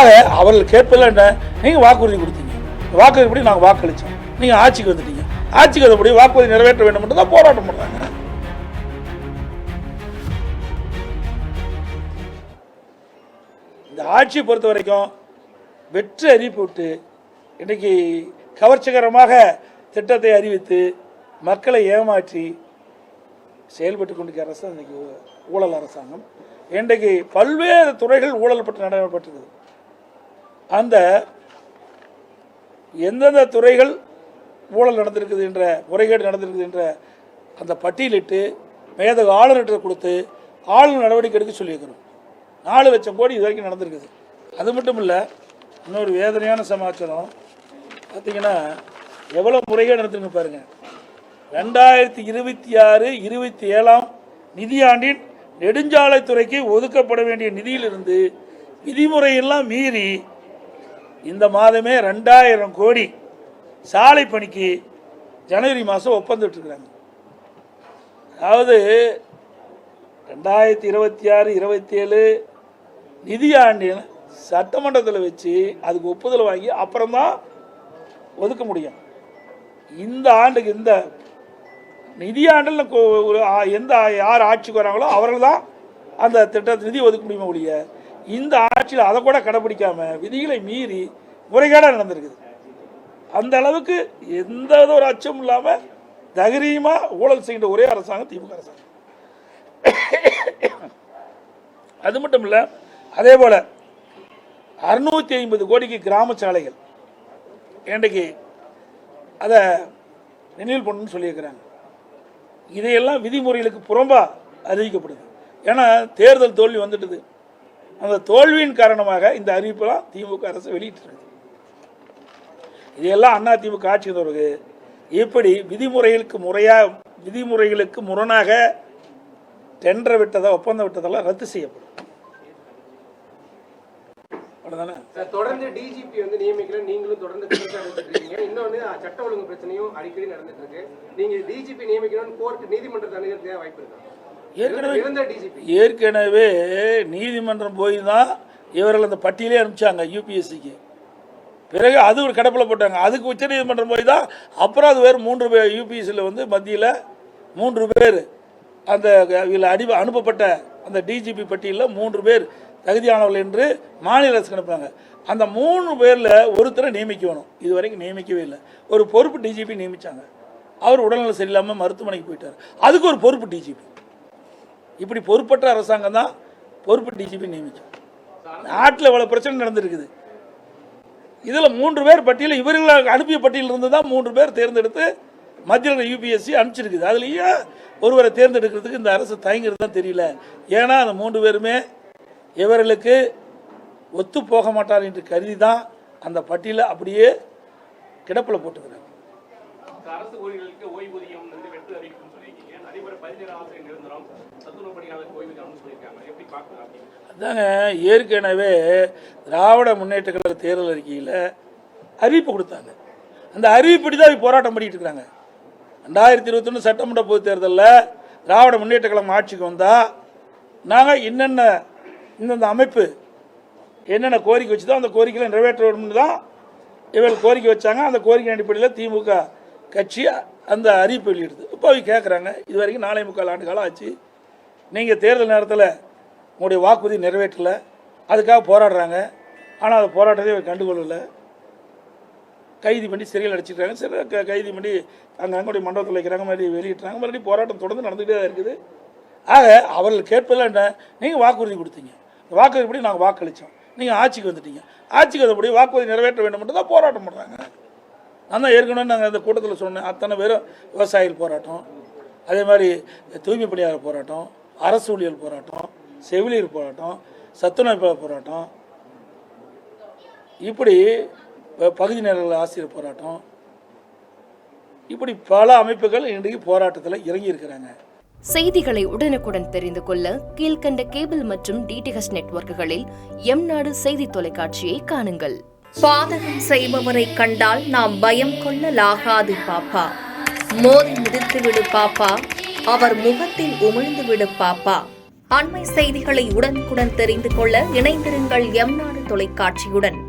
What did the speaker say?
ஆக அவர்கள் கேட்பதில் என்ன, நீங்கள் வாக்குறுதி கொடுத்தீங்க, வாக்குறுதிப்படி நாங்கள் வாக்களித்தோம், நீங்கள் ஆட்சிக்கு வந்துட்டீங்க, ஆட்சிக்கு வந்தபடி வாக்குறுதி நிறைவேற்ற வேண்டும் என்று தான் போராட்டம் பண்ணுறாங்க. இந்த ஆட்சியை பொறுத்த வரைக்கும் வெற்றி அறிவிப்பு விட்டு இன்றைக்கி கவர்ச்சிகரமாக திட்டத்தை அறிவித்து மக்களை ஏமாற்றி செயல்பட்டு கொண்டிருக்கிற அரசு இன்றைக்கி ஊழல் அரசாங்கம். இன்றைக்கு பல்வேறு துறைகள் ஊழல் பற்றி நடைபெற்றிருக்குது. அந்த எந்தெந்த துறைகள் ஊழல் நடந்திருக்குது என்ற, முறைகேடு நடந்திருக்குது என்ற அந்த பட்டியலிட்டு மேதகு ஆளுநர்கிட்ட கொடுத்து ஆளுநர் நடவடிக்கை எடுக்க சொல்லியிருக்கிறோம். 4 லட்சம் கோடி இது வரைக்கும் நடந்திருக்குது. அது மட்டும் இல்லை, இன்னொரு வேதனையான சமாச்சாரம் பார்த்தீங்கன்னா, எவ்வளோ முறைகேடு நடந்திருக்கு பாருங்கள். 2026-27 நிதியாண்டின் நெடுஞ்சாலைத்துறைக்கு ஒதுக்கப்பட வேண்டிய நிதியிலிருந்து விதிமுறையெல்லாம் மீறி இந்த மாதமே 2000 கோடி சாலை பணிக்கு ஜனவரி மாதம் ஒப்பந்தம் விட்டுருக்குறாங்க. அதாவது 2026-27 நிதியாண்டின் சட்டமன்றத்தில் வச்சு அதுக்கு ஒப்புதல் வாங்கி அப்புறம்தான் ஒதுக்க முடியும். இந்த ஆண்டுக்கு, இந்த நிதியாண்டில் யார் ஆட்சிக்கு வராங்களோ அவர்கள் தான் அந்த திட்டத்தை நிதி ஒதுக்க முடியுமா ஒழிய, இந்த ஆட்சியில் அதை கூட கடைப்பிடிக்காம விதிகளை மீறி முறைகேடாக நடந்திருக்குது. அந்த அளவுக்கு எந்த ஒரு அச்சமும் இல்லாமல் தைரியமாக ஊழல் செய்கின்ற ஒரே அரசாங்கம் திமுக அரசாங்கம். அது மட்டும் இல்லை, அதே போல் 650 கோடிக்கு கிராம சாலைகள் இன்றைக்கு அதை நினைவில் பண்ணணும்னு சொல்லியிருக்கிறாங்க. இதையெல்லாம் விதிமுறைகளுக்கு புறம்பாக அறிவிக்கப்படுது. ஏன்னா தேர்தல் தோல்வி வந்துட்டுது. அந்த தோல்வியின் காரணமாக இந்த அறிவிப்பெல்லாம் திமுக அரசு வெளியிட்டிருக்கு. இதையெல்லாம் அண்ணா திமுக ஆட்சி வந்தவருக்கு இப்படி விதிமுறைகளுக்கு முரணாக டெண்டர் விட்டதை, ஒப்பந்தம் விட்டதெல்லாம் ரத்து செய்யப்படும். தொடர்ந்து டிஜிபி வந்து நியமிக்கிற நீங்களும் தொடர்ந்து இன்னொன்னு சட்ட ஒழுங்கு பிரச்சனையும் அடிக்கடி நடந்துட்டு இருக்கு. நீங்க டிஜிபி நியமிக்கணும்னு கோர்ட் நீதிமன்றத்தை அணுகிறதுக்கு வாய்ப்பு இருக்கா? ஏற்கனவே நீதிமன்றம் போய் தான் இவர்கள் அந்த பட்டியலே அனுப்பிச்சாங்க யூபிஎஸ்சிக்கு. பிறகு அது ஒரு கடப்பில் போட்டாங்க. அதுக்கு உச்ச நீதிமன்றம் போய் தான் அப்புறம் அது வேறு 3 பேர் யூபிஎஸ்சியில் வந்து மத்தியில் 3 பேர் அந்த அனுப்பப்பட்ட அந்த டிஜிபி பட்டியலில் 3 பேர் தகுதியானவர்கள் என்று மாநில அரசுக்கு அனுப்புறாங்க. அந்த 3 பேரில் ஒருத்தரை நியமிக்க வேணும். இது வரைக்கும் நியமிக்கவே இல்லை. ஒரு பொறுப்பு டிஜிபி நியமித்தாங்க. அவர் உடல்நல சரியில்லாமல் மருத்துவமனைக்கு போயிட்டார். அதுக்கு ஒரு பொறுப்பு டிஜிபி. இப்படி பொறுப்பற்ற அரசாங்கம் தான் பொறுப்பு டிஜிபி நியமிக்கும். நாட்டில் இவ்வளோ பிரச்சனை நடந்திருக்குது. இதில் 3 பேர் பட்டியல், இவர்கள் அனுப்பிய பட்டியலில் இருந்து தான் 3 பேர் தேர்ந்தெடுத்து மத்தியில் யூபிஎஸ்சி அனுப்பிச்சிருக்குது. அதுலேயே ஒருவரை தேர்ந்தெடுக்கிறதுக்கு இந்த அரசு தயங்கிறது தான் தெரியல. ஏன்னா அந்த 3 பேருமே இவர்களுக்கு ஒத்து போக மாட்டார் என்று கருதி தான் அந்த பட்டியலை அப்படியே கிடப்பில் போட்டுக்கிறாங்க. அரசு ஊழியர்களுக்கு ஓய்வூதியம் வெற்றி அறிவிக்கும் சொல்லியிருக்கீங்க. அதே போல 17 ஆசிரியர் நிரந்தரம், சத்துணவு பணியாளருக்கு ஓய்வூதியம் சொல்லியிருக்காங்க. எப்படி பார்க்கலாம்? அதாங்க, ஏற்கனவே திராவிட முன்னேற்ற கழக தேர்தல் அறிக்கையில் அறிவிப்பு கொடுத்தாங்க. அந்த அறிவிப்படி தான் போராட்டம் பண்ணிட்டு இருக்காங்க. 2021 சட்டமன்ற பொதுத் தேர்தலில் திராவிட முன்னேற்ற கழகம் ஆட்சிக்கு வந்தால் நாங்கள் இந்தந்த அமைப்பு என்னென்ன கோரிக்கை வச்சுதோ அந்த கோரிக்கைகளை நிறைவேற்ற வேணும்னு தான் இவர்கள் கோரிக்கை வச்சாங்க. அந்த கோரிக்கை அடிப்படையில் திமுக கட்சி அந்த அறிவிப்பு வெளியிடுது. இப்போ அவங்க கேட்குறாங்க, இது வரைக்கும் 4.25 ஆண்டு காலம் ஆச்சு, நீங்கள் தேர்தல் நேரத்தில் உங்களுடைய வாக்குறுதி நிறைவேற்றலை, அதுக்காக போராடுறாங்க. ஆனால் அதை போராட்டத்தை கண்டுகொள்ளலை. கைது பண்ணி சிறையில் அடிச்சிருக்காங்க. சிறை கைது பண்ணி அங்கே மண்டபத்தில் வைக்கிறாங்க, மறுபடியும் வெளியிட்டுறாங்க. மறுபடியும் போராட்டம் தொடர்ந்து நடந்துகிட்டே தான் இருக்குது. ஆக அவர்கள் கேட்பதில் என்ன, நீங்கள் வாக்குறுதி கொடுத்தீங்க, வாக்குறுதிப்படி நாங்கள் வாக்களித்தோம், நீங்கள் ஆட்சிக்கு வந்துட்டீங்க, ஆட்சிக்கு வந்தபடி வாக்குறுதி நிறைவேற்ற வேண்டும் என்று தான் போராட்டம் பண்ணுறாங்க. நான் தான் ஏற்கனவே நாங்கள் அந்த கூட்டத்தில் சொன்னேன், அத்தனை பேரும் விவசாயிகள் போராட்டம், அதே மாதிரி தூய்மை பணியாளர் போராட்டம், அரசு ஊழியர் போராட்டம், செவிலியர் போராட்டம், சத்துணவு போராட்டம், இப்படி பகுதி நேர ஆசிரியர் போராட்டம், இப்படி பல அமைப்புகள் இன்றைக்கு போராட்டத்தில் இறங்கி இருக்கிறாங்க. செய்திகளை உடனுக்குடன் தெரிந்து கொள்ள கீழ்கண்ட கேபிள் மற்றும் டிடிஎச் நெட்வொர்க்குகளில் எம்நாடு செய்தி தொலைக்காட்சியை காணுங்கள். பாதகம் செய்பவரை கண்டால் நாம் பயம் கொள்ளலாகாது பாப்பா. மோதி மிதித்து விடு பாப்பா, அவர் முகத்தில் உமிழ்ந்து விடு பாப்பா. அண்மை செய்திகளை உடனுக்குடன் தெரிந்து கொள்ள இணைந்திருங்கள் எம் நாடு தொலைக்காட்சியுடன்.